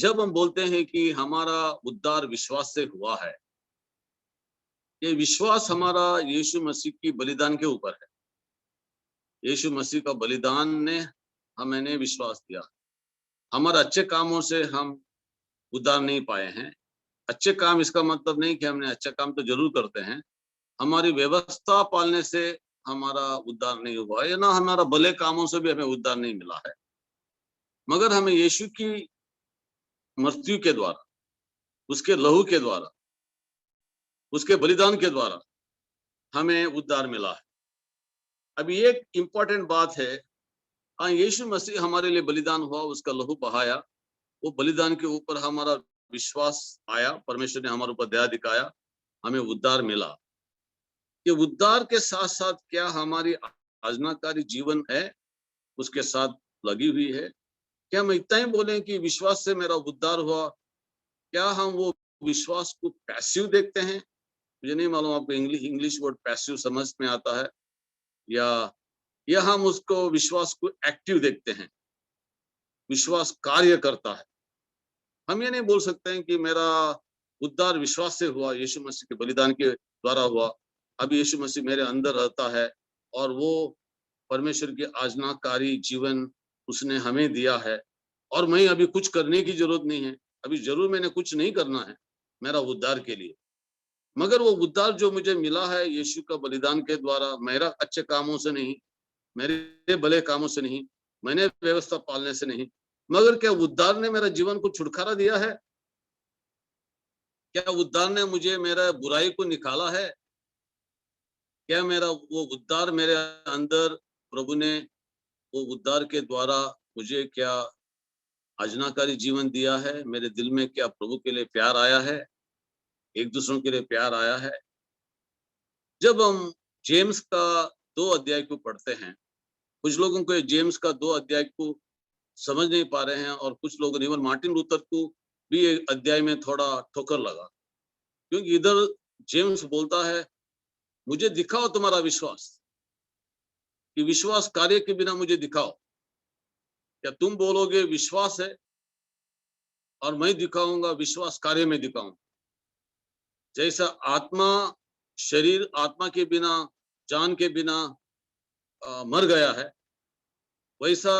जब हम बोलते हैं कि हमारा उद्धार विश्वास से हुआ है, ये विश्वास हमारा यीशु मसीह की बलिदान के ऊपर है। यीशु मसीह का बलिदान ने हमें विश्वास दिया। हमारे अच्छे कामों से हम उद्धार नहीं पाए हैं। अच्छे काम इसका मतलब नहीं कि हमने अच्छे काम तो जरूर करते हैं। हमारी व्यवस्था पालने से हमारा उद्धार नहीं हुआ है, या ना हमारा भले कामों से भी हमें उद्धार नहीं मिला है। मगर हमें यीशु की मृत्यु के द्वारा, उसके लहू के द्वारा, उसके बलिदान के द्वारा हमें उद्धार मिला है। अभी एक इम्पोर्टेंट बात है, हाँ, यीशु मसीह हमारे लिए बलिदान हुआ, उसका लहू बहाया। वो बलिदान के ऊपर हमारा विश्वास आया, परमेश्वर ने हमारे ऊपर दया दिखाया, हमें उद्धार मिला। ये उद्धार के साथ साथ क्या हमारी आज्ञाकारी जीवन है उसके साथ लगी हुई है? क्या हम इतना ही बोलें कि विश्वास से मेरा उद्धार हुआ? क्या हम वो विश्वास को पैसिव देखते हैं? मुझे नहीं मालूम आपको इंग्लिश वर्ड पैसिव समझ में आता है, या हम उसको विश्वास को एक्टिव देखते हैं, विश्वास कार्य करता है। हम ये नहीं बोल सकते हैं कि मेरा उद्धार विश्वास से हुआ, यीशु मसीह के बलिदान के द्वारा हुआ। अब यीशु मसीह मेरे अंदर रहता है और वो परमेश्वर की आज्ञाकारी जीवन उसने हमें दिया है, और मैं अभी कुछ करने की जरूरत नहीं है। अभी जरूर मैंने कुछ नहीं करना है मेरा उद्धार के लिए, मगर वो उद्धार जो मुझे मिला है यीशु का बलिदान के द्वारा, मेरा अच्छे कामों से नहीं, मेरे भले कामों से नहीं, मैंने व्यवस्था पालने से नहीं, मगर क्या उद्धार ने मेरा जीवन को छुटकारा दिया है? क्या उद्धार ने मुझे मेरा बुराई को निकाला है? क्या मेरा वो उद्धार मेरे अंदर प्रभु ने वो उद्धार के द्वारा मुझे क्या आज्ञाकारी जीवन दिया है? मेरे दिल में क्या प्रभु के लिए प्यार आया है? एक दूसरों के लिए प्यार आया है? जब हम जेम्स का 2 अध्याय को पढ़ते हैं, कुछ लोगों को जेम्स का 2 अध्याय को समझ नहीं पा रहे हैं, और कुछ लोग, इवन मार्टिन लूथर को भी एक अध्याय में थोड़ा ठोकर लगा, क्योंकि इधर जेम्स बोलता है, मुझे दिखाओ तुम्हारा विश्वास, कि विश्वास कार्य के बिना मुझे दिखाओ। क्या तुम बोलोगे विश्वास है, और मैं दिखाऊंगा विश्वास कार्य में दिखाऊं। जैसा आत्मा, शरीर आत्मा के बिना, जान के बिना मर गया है, वैसा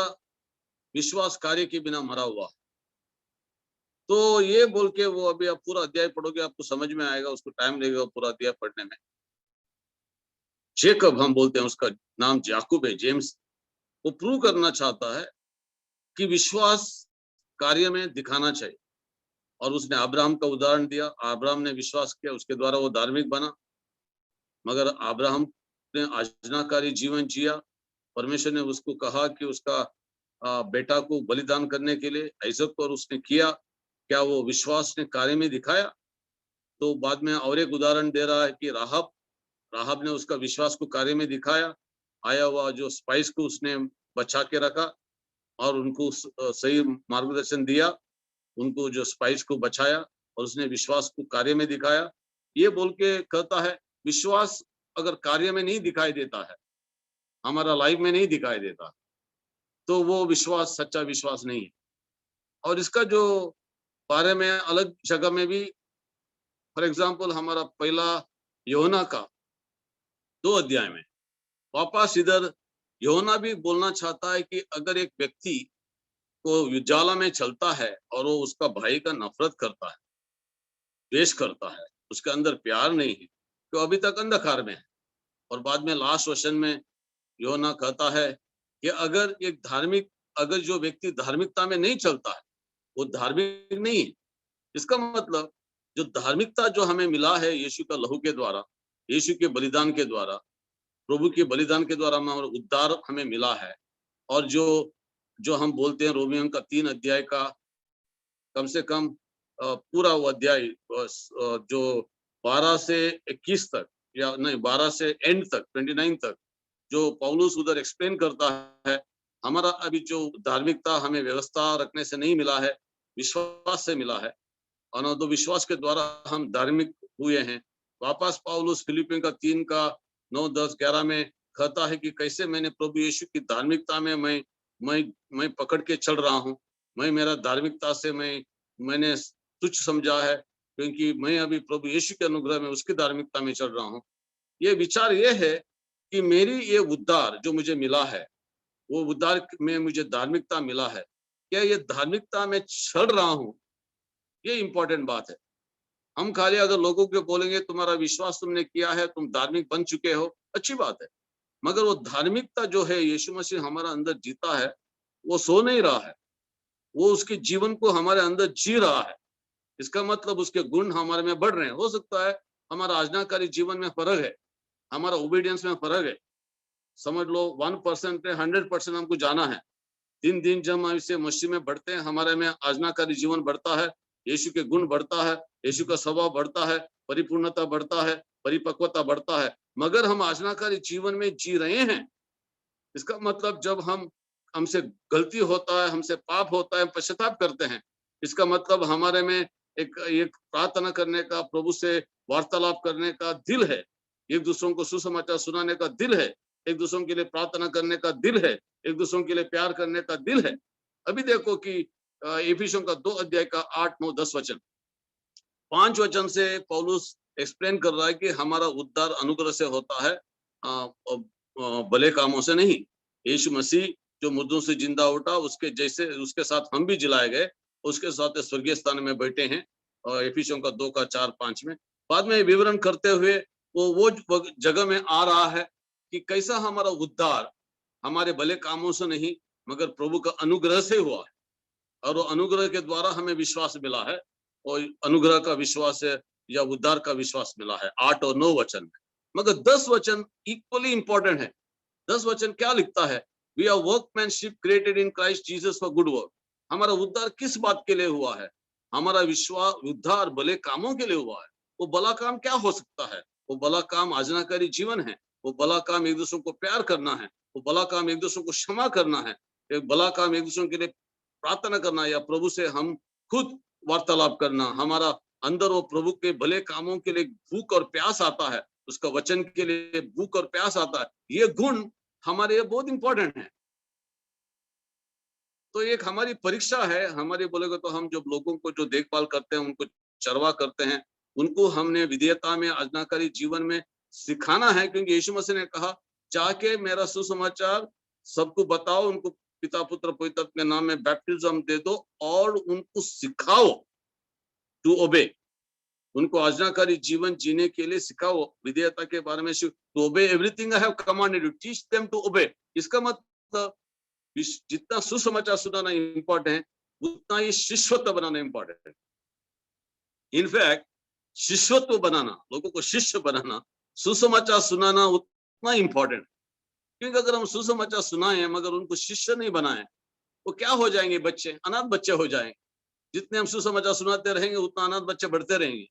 विश्वास कार्य के बिना मरा हुआ। तो ये बोल के वो, अभी आप पूरा अध्याय पढ़ोगे आपको समझ में आएगा, उसको टाइम लगेगा पूरा अध्याय पढ़ने में। जेकब हम बोलते हैं, उसका नाम याकूब है, जेम्स। वो प्रूव करना चाहता है कि विश्वास कार्य में दिखाना चाहिए, और उसने अब्राहम का उदाहरण दिया। अब्राहम ने विश्वास किया, उसके द्वारा वो धार्मिक बना। मगर अब्राहम ने आज्ञाकारी जीवन जिया। परमेश्वर ने उसको कहा कि उसका बेटा को बलिदान करने के लिए ऐसक, और उसने किया। क्या वो विश्वास ने कार्य में दिखाया? तो बाद में और एक उदाहरण दे रहा है कि राहब ने उसका विश्वास को कार्य में दिखाया। आया हुआ जो स्पाइस को उसने बचा के रखा, और उनको सही मार्गदर्शन दिया, उनको जो स्पाइस को बचाया, और उसने विश्वास को कार्य में दिखाया। ये बोल के कहता है, विश्वास अगर कार्य में नहीं दिखाई देता है, हमारा लाइफ में नहीं दिखाई देता, तो वो विश्वास सच्चा विश्वास नहीं है। और इसका जो बारे में अलग जगह में भी, फॉर एग्जाम्पल हमारा पहला यूहन्ना का 2 अध्याय में, वापस इधर यूहन्ना भी बोलना चाहता है कि अगर एक व्यक्ति को उजाला में चलता है और वो उसका भाई का नफरत करता है, द्वेष करता है, उसके अंदर प्यार नहीं है, तो अभी तक अंधकार में है। और बाद में लास्ट वचन में यूहन्ना कहता है कि अगर जो व्यक्ति धार्मिकता में नहीं चलता है, वो धार्मिक नहीं है। इसका मतलब जो धार्मिकता जो हमें मिला है यीशु का लहू के द्वारा, यीशु के बलिदान के द्वारा, प्रभु के बलिदान के द्वारा हमारा उद्धार हमें मिला है। और जो जो हम बोलते हैं रोमियो का 3 अध्याय का कम से कम पूरा वो अध्याय जो 12 से 21 तक, या नहीं 12 से एंड तक, 29 तक, जो पौलुस उधर एक्सप्लेन करता है, हमारा अभी जो धार्मिकता हमें व्यवस्था रखने से नहीं मिला है, विश्वास से मिला है, और तो विश्वास के द्वारा हम धार्मिक हुए हैं। वापस पौलुस फिलिपियों का 3 का 9, 10, 11 में कहता है कि कैसे मैंने प्रभु यीशु की धार्मिकता में मैं पकड़ के चल रहा हूँ। मैं मेरा धार्मिकता से मैंने तुच्छ समझा है, क्योंकि मैं अभी प्रभु यीशु के अनुग्रह में उसकी धार्मिकता में चल रहा हूँ। ये विचार ये है कि मेरी ये उद्धार जो मुझे मिला है, वो उद्धार में मुझे धार्मिकता मिला है, क्या ये धार्मिकता में चल रहा हूँ, ये इंपॉर्टेंट बात है। हम खाली अगर लोगों को बोलेंगे तुम्हारा विश्वास तुमने किया है, तुम धार्मिक बन चुके हो, अच्छी बात है, मगर वो धार्मिकता जो है यीशु मसीह हमारा अंदर जीता है, वो सो नहीं रहा है, वो उसके जीवन को हमारे अंदर जी रहा है। इसका मतलब उसके गुण हमारे में बढ़ रहे हैं। हो सकता है हमारा आज्ञाकारी जीवन में फर्क है, हमारा ओबीडियंस में फर्क है। समझ लो 1% पे 100% हमको जाना है। दिन दिन जब हम इसे मसीह में बढ़ते हैं, हमारे में आज्ञाकारी जीवन बढ़ता है, यीशु के गुण बढ़ता है, यीशु का स्वभाव बढ़ता है, परिपूर्णता बढ़ता है, परिपक्वता बढ़ता है। मगर हम आज्ञाकारी जीवन में जी रहे हैं, इसका मतलब जब हमसे गलती होता है, हमसे पाप होता है, पश्चाताप करते हैं, इसका मतलब हमारे में एक प्रार्थना करने का, प्रभु से वार्तालाप करने का दिल है, एक दूसरों को सुसमाचार सुनाने का दिल है, एक दूसरों के लिए प्रार्थना करने का दिल है, एक दूसरों के लिए प्यार करने का दिल है। अभी देखो कि इफिसियों का 2 अध्याय का 8, 9, 10 वचन, 5 वचन से पौलुस एक्सप्लेन कर रहा है कि हमारा उद्धार अनुग्रह से होता है, भले कामों से नहीं। यीशु मसीह जो मुर्दों से जिंदा उठा, उसके जैसे उसके साथ हम भी जिलाए गए, उसके साथ स्वर्गीय स्थान में बैठे हैं। और इफिसियों का 2 का 4, 5 में बाद में विवरण करते हुए वो जगह में आ रहा है कि कैसा हमारा उद्धार हमारे भले कामों से नहीं, मगर प्रभु का अनुग्रह से हुआ है, और वो अनुग्रह के द्वारा हमें विश्वास मिला है, और अनुग्रह का विश्वास है या उद्धार का विश्वास मिला है 8 और 9 वचन में। मगर 10 वचन इक्वली इंपॉर्टेंट है। 10 वचन क्या लिखता है? We are workmanship created in Christ Jesus for good work. हमारा उद्धार किस बात के लिए हुआ है? हमारा विश्वास उद्धार भले कामों के लिए हुआ है। वो भला काम क्या हो सकता है? वो भला काम आज्ञाकारी जीवन है, वो भला काम एक दूसरे को प्यार करना है, वो भला काम एक दूसरे को क्षमा करना है, एक भला काम एक दूसरे के लिए प्रार्थना करना, या प्रभु से हम खुद वार्तालाप करना। हमारा अंदर वो प्रभु के भले कामों के लिए भूख और प्यास आता है, उसका वचन के लिए भूख और प्यास आता है। ये गुण हमारे लिए बहुत इंपॉर्टेंट है। तो एक हमारी परीक्षा है, हमारी बोलेगा तो हम जब लोगों को जो देखभाल करते हैं, उनको चरवा करते हैं, उनको हमने विधेयता में, आज्ञाकारी जीवन में सिखाना है, क्योंकि यीशु मसीह ने कहा जाके मेरा सुसमाचार सबको बताओ, उनको पिता पुत्र पवित्र आत्मा के नाम में बैप्टिज्म दे दो और उनको सिखाओ टू ओबे, उनको आज्ञाकारी जीवन जीने के लिए सिखाओ, विधेयता के बारे में to obey everything I have commanded you, teach them to obey. इसका मतलब जितना सुसमाचार सुनाना इंपॉर्टेंट है, उतना ही शिष्यत्व बनाना इंपॉर्टेंट है। इनफैक्ट शिष्यत्व बनाना, लोगों को शिष्य बनाना, सुसमाचार सुनाना उतना इंपॉर्टेंट है। क्योंकि अगर हम सुसमाचार सुनाएं मगर उनको शिष्य नहीं बनाएं, वो क्या हो जाएंगे? बच्चे, अनाथ बच्चे हो जाएंगे। जितने हम सुसमाचार सुनाते रहेंगे उतना अनाथ बच्चे बढ़ते रहेंगे।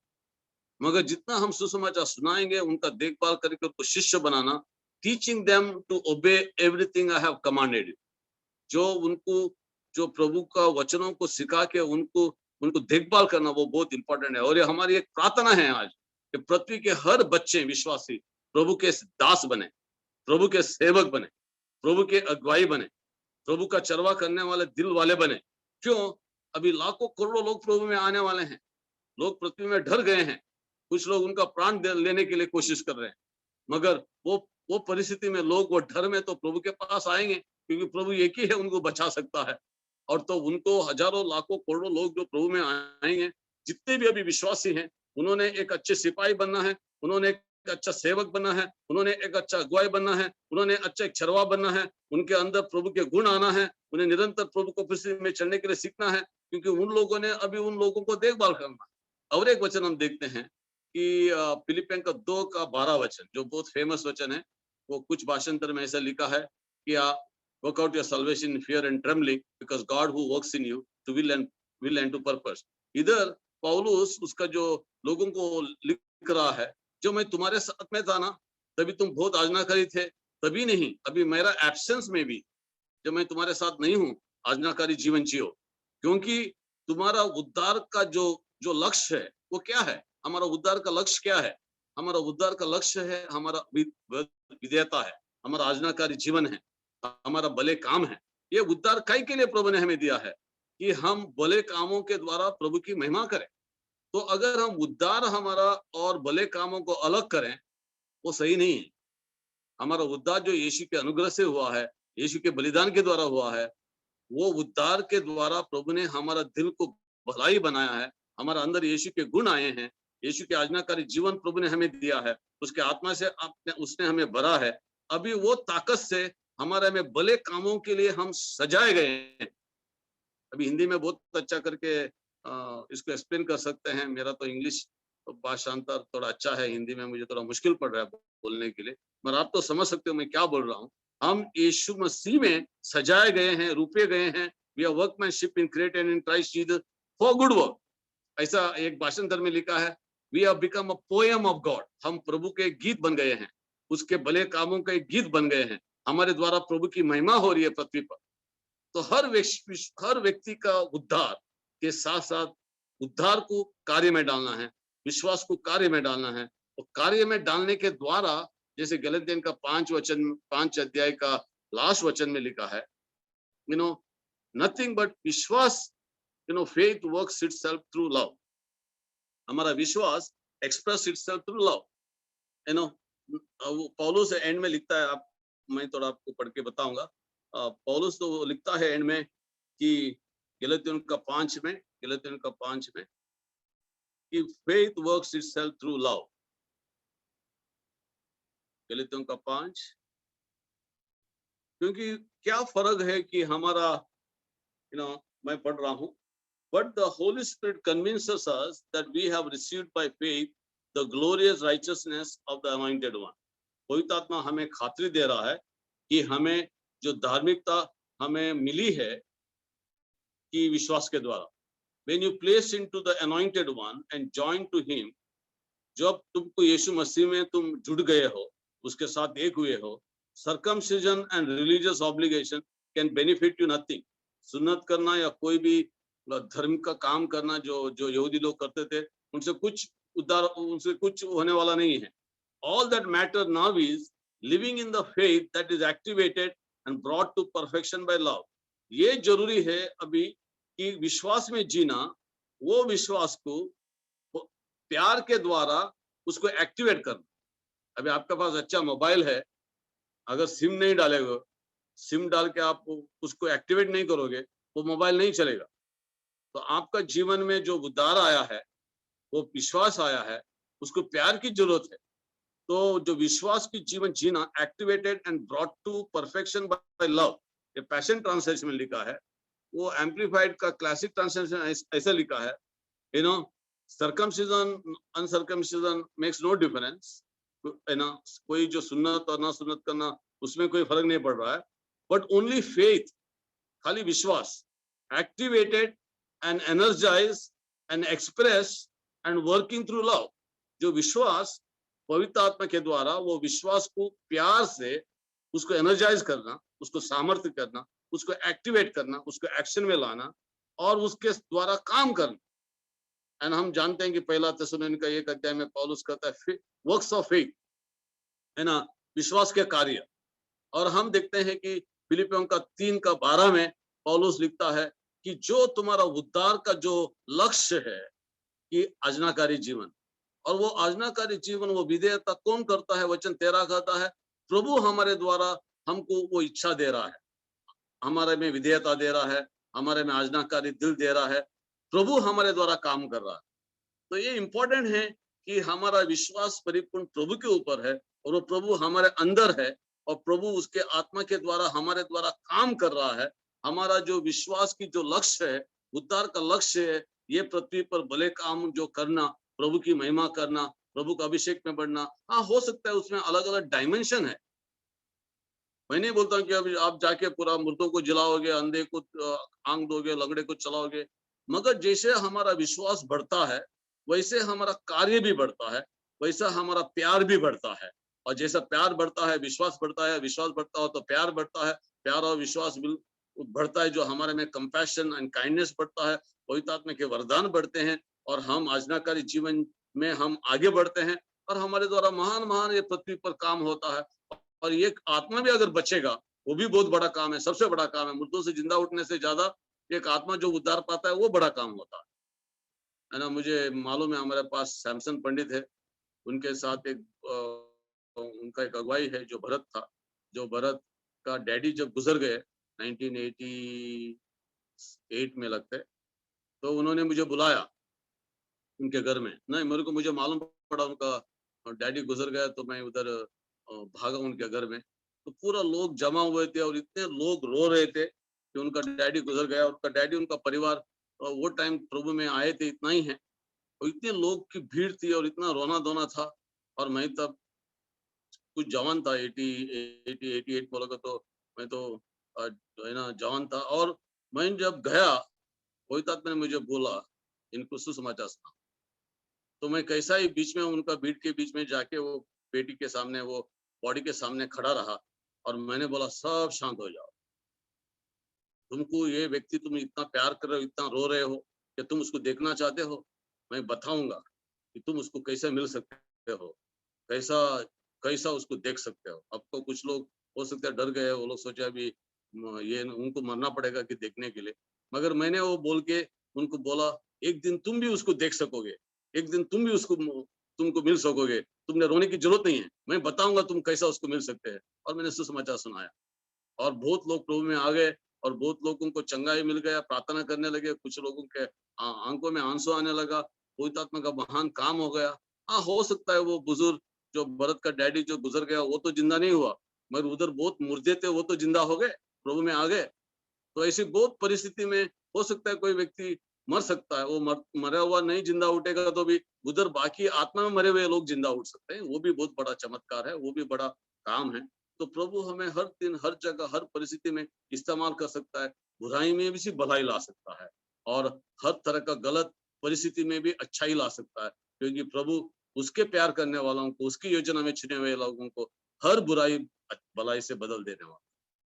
मगर जितना हम सुसमाचार सुनाएंगे, उनका देखभाल करके उनको शिष्य बनाना, teaching them to obey everything I have commanded you, जो प्रभु का वचनों को सिखा के उनको देखभाल करना, वो बहुत इंपॉर्टेंट है। और ये हमारी एक प्रार्थना है आज कि पृथ्वी के हर बच्चे विश्वासी प्रभु के दास बने, प्रभु के सेवक बने, प्रभु के अगुवाई बने, प्रभु का चरवा करने वाले दिल वाले बने। क्यों? अभी लाखों करोड़ों लोग प्रभु में आने वाले हैं, लोग पृथ्वी में डर गए हैं, कुछ लोग उनका प्राण लेने के लिए कोशिश कर रहे हैं, मगर वो परिस्थिति में लोग वो डर में तो प्रभु के पास आएंगे, क्योंकि प्रभु एक ही है उनको बचा सकता है। और तो उनको हजारों लाखों करोड़ों लोग जो प्रभु में आएंगे, जितने भी अभी विश्वासी हैं, उन्होंने एक अच्छे सिपाही बनना है, उन्होंने एक अच्छा सेवक बनना है, उन्होंने एक अच्छा अगुवाई बनना है, उन्होंने अच्छा एक छरवा बनना है, उनके अंदर प्रभु के गुण आना है, उन्हें निरंतर प्रभु को परिस्थिति में चलने के लिए सीखना है, क्योंकि उन लोगों ने अभी उन लोगों को देखभाल करना है। और एक वचन हम देखते हैं कि फिलिपियन का 2 का 12 वचन, जो बहुत फेमस वचन है, वो कुछ भाषांतर में ऐसा लिखा है कि work out your salvation in fear and trembling, because God who works in you to will and to purpose। इधर पौलुस उसका जो लोगों को लिख रहा है, जो मैं तुम्हारे साथ में था ना, तभी तुम बहुत आज्ञाकारी थे, तभी नहीं, अभी मेरा एब्सेंस में भी जब मैं तुम्हारे साथ नहीं हूं, आज्ञाकारी जीवन जियो। क्योंकि तुम्हारा उद्धार का जो लक्ष्य है वो क्या है? हमारा उद्धार का लक्ष्य क्या है? हमारा उद्धार का लक्ष्य है हमारा विधेयता है, हमारा आज्ञाकारी जीवन है, हमारा भले काम है। ये उद्धार कई के लिए प्रभु ने हमें दिया है। कि हम भले कामों के द्वारा प्रभु की महिमा करें। तो अगर हम उद्धार हमारा और भले कामों को अलग करें, वो सही नहीं है। हमारा उद्धार जो यीशु के अनुग्रह से हुआ है, यीशु के बलिदान के द्वारा हुआ है, वो उद्धार के द्वारा प्रभु ने हमारा दिल को भलाई बनाया है, हमारा अंदर यीशु के गुण आए हैं, यीशु के आज्ञाकारी जीवन प्रभु ने हमें दिया है, उसके आत्मा से उसने हमें भरा है। अभी वो ताकत से हमारे में भले कामों के लिए हम सजाए गए हैं। अभी हिंदी में बहुत अच्छा करके इसको एक्सप्लेन कर सकते हैं। मेरा तो इंग्लिश भाषांतर थोड़ा अच्छा है, हिंदी में मुझे थोड़ा मुश्किल पड़ रहा है बोलने के लिए, मगर आप तो समझ सकते हो मैं क्या बोल रहा हूँ। हम यीशु मसीह में सजाए गए हैं, रूपे गए हैं। We are workmanship in created in Christ Jesus for good work. ऐसा एक भाषांतर में लिखा है, we have become a poem of God. हम प्रभु के गीत बन गए हैं, उसके भले कामों के गीत बन गए हैं। हमारे द्वारा प्रभु की महिमा हो रही है पृथ्वी पर। तो हर व्यक्ति का उद्धार के साथ साथ उद्धार को कार्य में डालना है, विश्वास को कार्य में डालना है। और कार्य में डालने के द्वारा, जैसे गलतियन का 5 अध्याय का लास्ट वचन में लिखा है, नथिंग बट विश्वास, faith works itself through love. हमारा विश्वास एक्सप्रेस इटसेल्फ थ्रू लव। पौलुस एंड में लिखता है, मैं थोड़ा आपको पढ़ के बताऊंगा। पौलुस तो लिखता है एंड में कि गलतियों का 5 में कि faith works itself through love. गलतियों का 5, क्योंकि क्या फर्क है कि हमारा मैं पढ़ रहा हूं, but the Holy Spirit convinces us that we have received by faith the glorious righteousness of the anointed one. पवित्र आत्मा हमें खातिर दे रहा है कि हमें जो धार्मिकता हमें मिली है कि विश्वास के द्वारा। When you place into the anointed one and join to him, जब तुमको यीशु मसीह में तुम जुड़ गए हो, उसके साथ एक हुए हो, circumcision and religious obligation can benefit you nothing। सुन्नत करना या कोई भी धर्म का काम करना जो यहूदी लोग करते थे, उनसे कुछ होने वाला नहीं है। All that matter now is living in the faith that is activated and brought to perfection by love। ये जरूरी है अभी कि विश्वास में जीना, वो विश्वास को प्यार के द्वारा उसको एक्टिवेट करना। अभी आपके पास अच्छा मोबाइल है, अगर सिम नहीं डालेगा, सिम डाल के आप उसको एक्टिवेट नहीं करोगे, वो मोबाइल नहीं चलेगा। तो आपका जीवन में जो उद्धार आया है, वो विश्वास आया है, उसको प्यार की जरूरत है। तो जो विश्वास की जीवन जीना, activated and brought to perfection by love, ये पैशन ट्रांसलेशन में लिखा है। वो एम्पलीफाइड का क्लासिक ट्रांसलेशन ऐसा लिखा है, सर्कमसिजन अनसर्कमसिजन मेक्स नो डिफरेंस। कोई जो सुन्नत और ना सुन्नत करना, उसमें कोई फर्क नहीं पड़ रहा है। बट ओनली फेथ, खाली विश्वास, activated and energize and express and working through love. जो विश्वास पवित्र आत्मा के द्वारा, वो विश्वास को प्यार से उसको एनर्जाइज करना, उसको सामर्थ्य करना, उसको एक्टिवेट करना, उसको एक्शन में लाना और उसके द्वारा काम करना। एंड हम जानते हैं कि पहला थिस्सलुनीका 1 अध्याय में पौलुस कहता है वर्क्स ऑफ फेथ, है ना, विश्वास के कार्य। और हम देखते हैं कि फिलिपियों का 3:12 में पौलुस लिखता है कि जो तुम्हारा उद्धार का जो लक्ष्य है कि आज्ञाकारी जीवन, और वो आज्ञाकारी जीवन, वो विधेयता कौन करता है? वचन 13 कहता है, प्रभु हमारे द्वारा हमको वो इच्छा दे रहा है, हमारे में विधेयता दे रहा है, हमारे में आज्ञाकारी दिल दे रहा है, प्रभु हमारे द्वारा काम कर रहा है। तो ये इंपॉर्टेंट है कि हमारा विश्वास परिपूर्ण प्रभु के ऊपर है और वो प्रभु हमारे अंदर है और प्रभु उसके आत्मा के द्वारा हमारे द्वारा काम कर रहा है। हमारा जो विश्वास की जो लक्ष्य है, उद्धार का लक्ष्य है, ये पृथ्वी पर भले काम जो करना, प्रभु की महिमा करना, प्रभु का अभिषेक में बढ़ना। हाँ, हो सकता है उसमें अलग अलग डायमेंशन है। मैं नहीं बोलता हूँ कि अभी आप जाके पूरा मुर्दों को जलाओगे, अंधे को आंख दोगे, लंगड़े को चलाओगे, मगर जैसे हमारा विश्वास बढ़ता है वैसे हमारा कार्य भी बढ़ता है, वैसा हमारा प्यार भी बढ़ता है। और जैसा प्यार बढ़ता है विश्वास बढ़ता है, विश्वास बढ़ता हो तो प्यार बढ़ता है, प्यार और विश्वास बढ़ता है, जो हमारे में कंपैशन एंड काइंडनेस बढ़ता है, पवित्र आत्मा के वरदान बढ़ते हैं और हम आज्ञाकारी जीवन में हम आगे बढ़ते हैं और हमारे द्वारा महान महान ये पृथ्वी पर काम होता है। और ये आत्मा भी अगर बचेगा, वो भी बहुत बड़ा काम है, सबसे बड़ा काम है। मुर्दों से जिंदा उठने से ज्यादा एक आत्मा जो उद्धार पाता है वो बड़ा काम होता है ना। मुझे मालूम है हमारे पास सैमसन पंडित है, उनके साथ एक उनका एक अगुवाई है जो भरत था, जो भरत का डैडी जब गुजर गए 1988 में लगते, तो उन्होंने मुझे बुलाया उनके घर में। नहीं, मेरे को मुझे मालूम पड़ा उनका डैडी गुजर गया, तो मैं उधर भागा उनके घर में। तो पूरा लोग जमा हुए थे और इतने लोग रो रहे थे कि उनका डैडी गुजर गया। उनका डैडी, उनका परिवार वो टाइम प्रभु में आए थे, इतना ही है। और इतने लोग की भीड़ थी और इतना रोना-धोना था। और मैं तब कुछ जवान था, 88 बोलोगे तो मैं तो जो है ना जवान था। और मैं जब गया, पवित्र ने मुझे बोला, इनको सुसमाचार सुनाओ। तो मैं कैसा ही बीच में उनका भीड़ के बीच में जाके वो बेटी के सामने, वो बॉडी के सामने खड़ा रहा और मैंने बोला, सब शांत हो जाओ। तुमको ये व्यक्ति, तुम इतना प्यार कर रहे हो, इतना रो रहे हो कि तुम उसको देखना चाहते हो। मैं बताऊंगा कि तुम उसको कैसे मिल सकते हो, कैसा कैसा उसको देख सकते हो। अब तो कुछ लोग हो सकता है डर गए, वो लोग सोचे अभी ये उनको मरना पड़ेगा कि देखने के लिए। मगर मैंने वो बोल के उनको बोला, एक दिन तुम भी उसको देख सकोगे, एक दिन तुम भी उसको तुमको मिल सकोगे। तुमने रोने की जरूरत नहीं है, मैं बताऊंगा तुम कैसा उसको मिल सकते हैं। और मैंने सुसमाचार सुनाया और बहुत लोग प्रभु में आ गए और बहुत लोगों को चंगाई मिल गया, प्रार्थना करने लगे। कुछ लोगों के आंखों में आंसू आने लगा, पवित्र आत्मा का महान काम हो गया। हाँ, हो सकता है वो बुजुर्ग जो भरत का डैडी जो गुजर गया वो तो जिंदा नहीं हुआ, मगर उधर बहुत मुर्दे थे, वो तो जिंदा हो गए, प्रभु में आ गए। तो ऐसी बहुत परिस्थिति में हो सकता है कोई व्यक्ति मर सकता है, वो मरा हुआ नहीं जिंदा उठेगा, तो भी उधर बाकी आत्मा में मरे हुए लोग जिंदा उठ सकते हैं। वो भी बहुत बड़ा चमत्कार है, वो भी बड़ा काम है। तो प्रभु हमें हर दिन, हर जगह, हर परिस्थिति में इस्तेमाल कर सकता है। बुराई में भी भलाई ला सकता है और हर तरह का गलत परिस्थिति में भी अच्छाई ला सकता है, क्योंकि प्रभु उसके प्यार करने वालों को, उसकी योजना में चुने हुए लोगों को हर बुराई भलाई से बदल देने वाला।